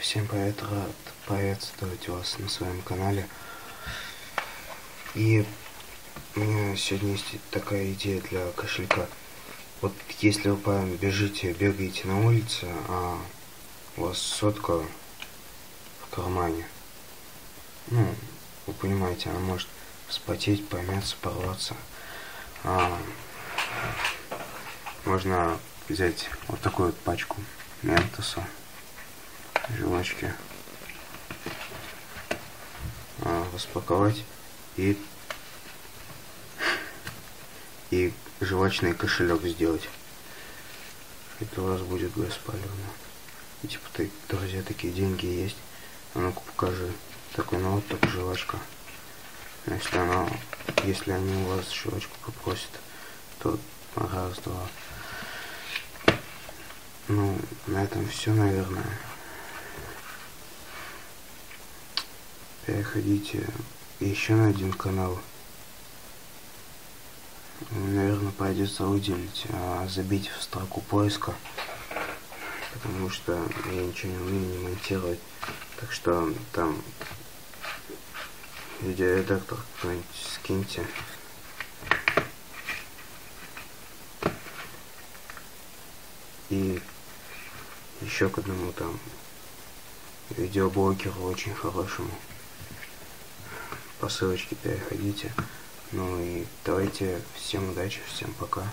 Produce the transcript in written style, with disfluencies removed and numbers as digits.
Всем привет, рад приветствовать вас на своем канале. И у меня сегодня есть такая идея для кошелька. Вот если вы прям бегаете на улице, а у вас сотка в кармане, ну, вы понимаете, она может вспотеть, помяться, порваться. Можно взять вот такую вот пачку ментоса, жвачки, распаковать и жвачный кошелек сделать. Это у вас будет бесполезно. И типа, друзья, такие деньги есть. А ну-ка покажи. Такой, ну вот так жвачка. Если они у вас жвачку попросят, то раз, два. Ну, на этом все, наверное. Переходите еще на один канал. Наверное, придется выделить, забить в строку поиска, потому что я ничего не умею не монтировать. Так что там видеоредактор какой-нибудь скиньте. И еще к одному там видеоблогеру очень хорошему. По ссылочке переходите. Ну и давайте, всем удачи, всем пока.